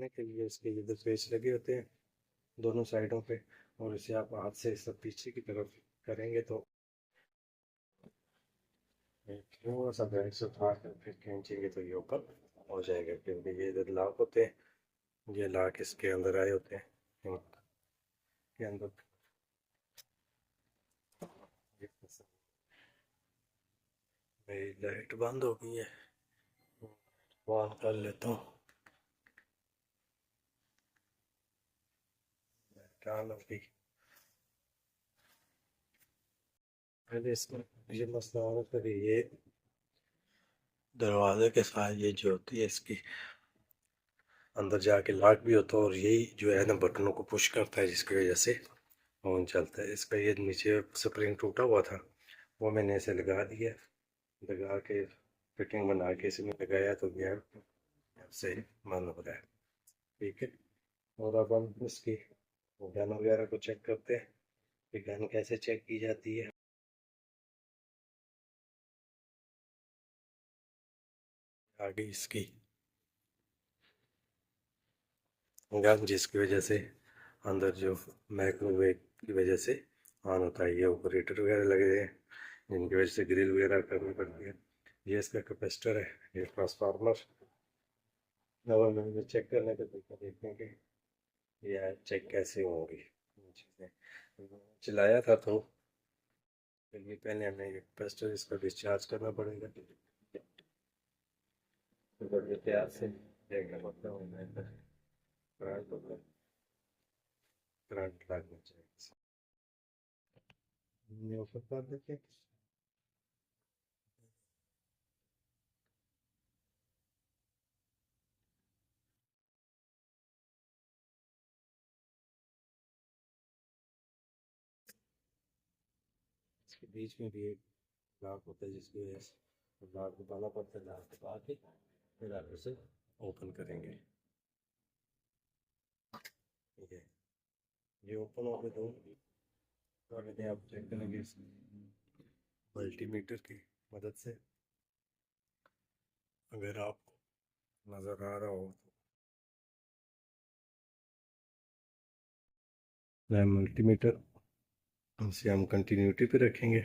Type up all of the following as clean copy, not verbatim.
के लिए इसके इधर पेच लगे होते हैं दोनों साइडों पे, और इसे आप हाथ से सब पीछे की तरफ करेंगे तो थोड़ा सा बैक से उठा कर फिर खींचेंगे तो ये ऊपर हो जाएगा, क्योंकि ये इधर लॉक होते हैं, ये लॉक इसके अंदर आए होते हैं के अंदर। मेरी लाइट बंद हो गई है, ऑन कर लेता हूँ। ऑन हो गई। पहले इसमें ये मसला हो, फिर ये दरवाजे के साथ ये जो होती है इसकी अंदर जाके लॉक भी होता है, और यही जो है ना बटनों को पुश करता है जिसकी वजह से फोन चलता है। इसका ये नीचे स्प्रिंग टूटा हुआ था, वो मैंने इसे लगा दिया, लगा के फिटिंग बना के इसमें लगाया तो गैस से बंद हो रहा है। ठीक है, और अब हम इसकी गन वगैरह को चेक करते हैं कि गन कैसे चेक की जाती है। आगे इसकी गन जिसकी वजह से अंदर जो माइक्रोवेव की वजह से ऑन होता है, ये ऑपरेटर वगैरह लगे हैं जिनकी वजह से ग्रिल वगैरह करनी पड़ती है। ये इसका कैपेसिटर है, ये ट्रांसफार्मर। अब हम चेक करने का तरीका देखेंगे या चेक कैसे होंगी चीज़ें। चलाया था तो चलिए पहले हमें ये कैपेसिटर इसका डिस्चार्ज करना पड़ेगा, तो बड़े प्यार से देखना पड़ता है करंट करंट लगना चाहिए। ये ऊपर कर देते हैं। इसके बीच में भी एक लॉक होता है जिसकी वजह से लॉक दबाना पड़ता है, लॉक दबा के फिर आप उसे ओपन करेंगे। ठीक है, ये ओपन हो गए तो आप चेक करेंगे मल्टीमीटर की मदद से। अगर आपको नज़र आ रहा हो तो मल्टीमीटर से हम कंटिन्यूटी पे रखेंगे,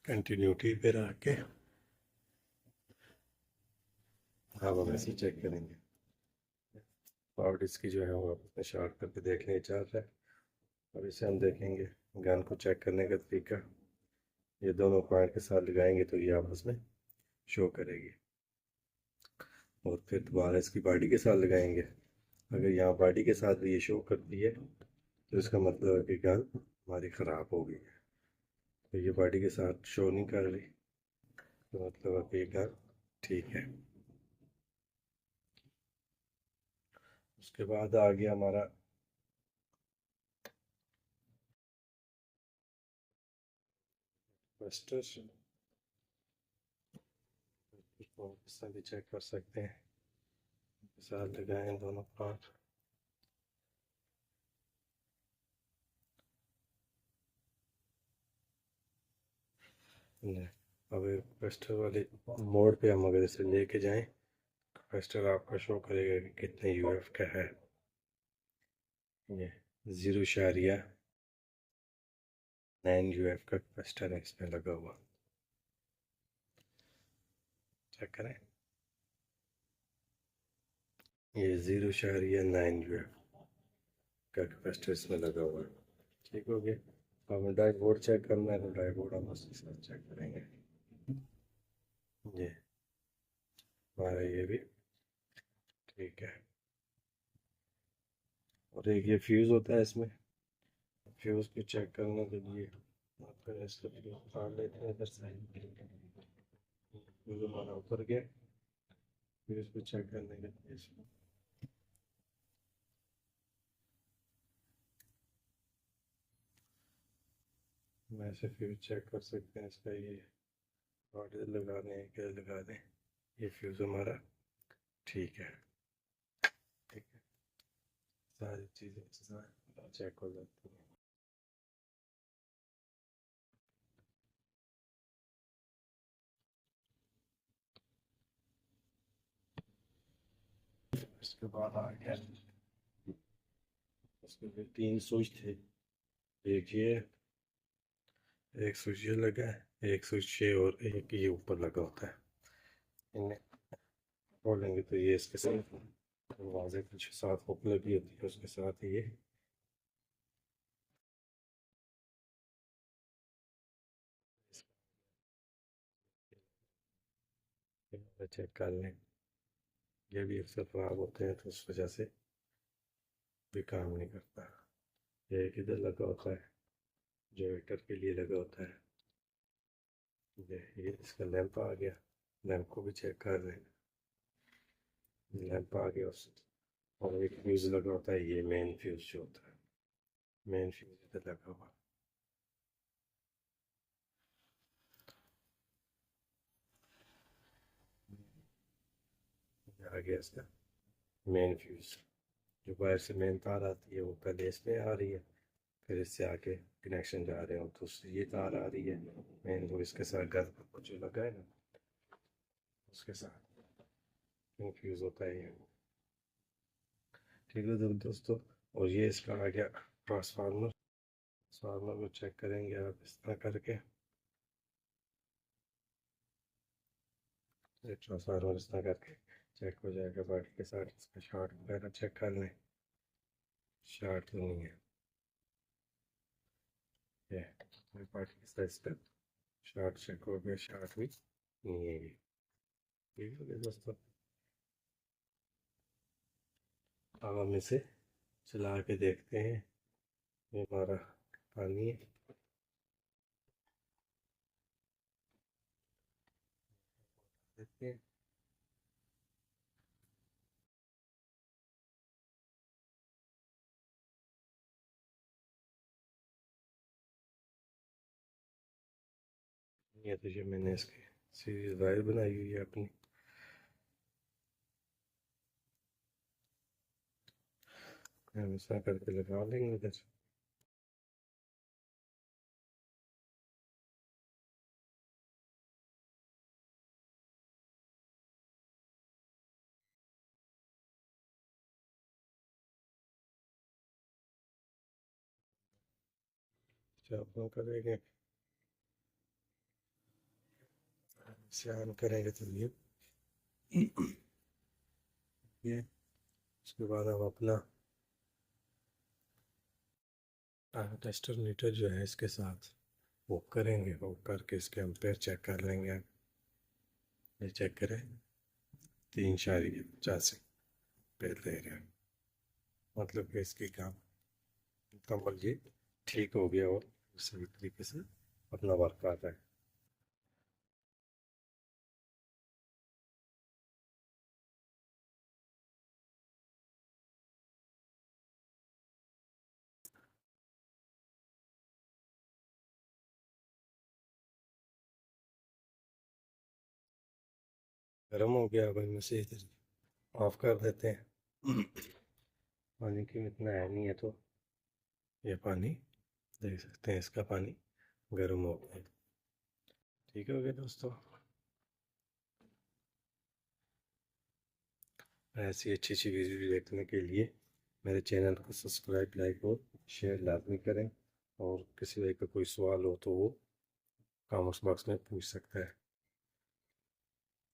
कंटिन्यूटी पे रख के अब हम ऐसे चेक करेंगे। पावर डिस्क की जो है वो अपने शॉर्ट करके देखने की चाह रहा है, और इसे हम देखेंगे गन को चेक करने का तरीका। ये दोनों पॉइंट के साथ लगाएंगे तो ये आपस में शो करेगी, और फिर दोबारा इसकी बॉडी के साथ लगाएंगे। अगर यहाँ बॉडी के साथ भी ये शो करती है तो इसका मतलब है कि गन हमारी ख़राब हो गई है। तो ये बॉडी के साथ शो नहीं कर रही तो मतलब है कि गन ठीक है। उसके बाद आ गया हमारा वेस्टर, इसको इस तरह भी चेक कर सकते हैं, साथ लगाएं दोनों पार्ट। अब वेस्टर वाले मोड पे हम अगर इसे लेके जाएं, वेस्टर आपका शो करेगा कि कितने यूएफ का है। ये 0.9 यूएफ का वेस्टर है इसमें लगा हुआ, चेक करें। ये 0.9 यूएफ का कैपेसिटर इसमें लगा हुआ है। ठीक हो गया। अब डाई बोर्ड चेक करना है तो डाई बोर्ड हम उसके साथ चेक करेंगे। ये हमारा ये भी ठीक है, और एक ये फ्यूज़ होता है इसमें, फ्यूज़ को चेक करने के लिए फिर इसका फ्यूज़ उतार लेते हैं इधर से। फ्यूज़ हमारा उतर गया, फिर इसको चेक करने के लिए इसमें ऐसे फ्यूज़ चेक कर सकते हैं इसका। ये बॉडी लगा दें क्या लगा दें, ये फ्यूज़ हमारा ठीक है। ठीक है, सारी चीज़ें चेक हो जाती हैं। उसके बाद आ गया, उसके फिर 3 स्विच थे। एक ये, एक स्विच ये लगा है, एक स्विच ये, और एक ये ऊपर लगा होता है। इन्हें खोलेंगे तो ये इसके साथ दरवाजे के साथ हुक लगी होती है, उसके साथ ही ये चेक कर लें। ये भी अक्सर ख़राब होते हैं तो उस वजह से भी काम नहीं करता। ये एक इधर लगा होता है, जो हीटर के लिए लगा होता है। ये इसका लैंप आ गया, लैंप को भी चेक कर रहे हैं। लैंप आ गया उस, और एक फ्यूज़ लगा होता है, ये मेन फ्यूज़ जो होता है, मेन फ्यूज़ इधर लगा हुआ आ गया इसका मेन फ्यूज़। जो वायर से मेन तार आती है वो पहले इसमें आ रही है, फिर इससे आगे कनेक्शन जा रहे हो तो उससे ये तार आ रही है मेन, वो इसके साथ घर पर जो लगा है ना उसके साथ फ्यूज़ होता है ये। ठीक है तो दोस्तों, और ये इसका आ गया ट्रांसफार्मर। ट्रांसफार्मर को चेक करेंगे आप इस तरह करके। ये ट्रांसफार्मर इस तरह करके चेक हो जाएगा, बाकी के साथ इसका शॉर्ट वगैरह चेक कर लें। शॉर्ट तो नहीं है ये, बाकी के साथ इसका शॉर्ट चेक हो गया, शॉर्ट भी नहीं है ये। ठीक है दोस्तों, अब हम इसे चला के देखते हैं। ये हमारा पानी है, देखते हैं। ये तो ये मैंने इसकी सीरीज वायर बनाई हुई है अपनी। हम ऐसा करके लगा लेंगे इधर। जब हम करेंगे इसे ऑन करेंगे तो ये उसके बाद हम अपना टेस्टर मीटर जो है इसके साथ वो करेंगे, वो करके इसके एम्पेयर चेक कर लेंगे। ये चेक करें, 3.85 एम्पेयर दे रहे हैं, मतलब कि इसकी काम मुकम्मल ये ठीक हो गया और सही तरीके से अपना वर्क कर रहा है। गर्म हो गया, अब हम इसे इधर ऑफ कर देते हैं। पानी की इतना है नहीं है तो ये पानी देख सकते हैं, इसका पानी गर्म हो गया। ठीक हो गया दोस्तों, ऐसी अच्छी अच्छी वीडियो देखने के लिए मेरे चैनल को सब्सक्राइब, लाइक और शेयर लाजमी करें। और किसी तरह का कोई सवाल हो तो वो कमेंट्स बॉक्स में पूछ सकता है।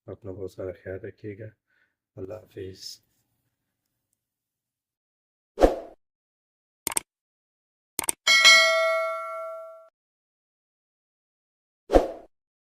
अपना बहुत सारा ख्याल रखिएगा। अल्लाह हाफिज़।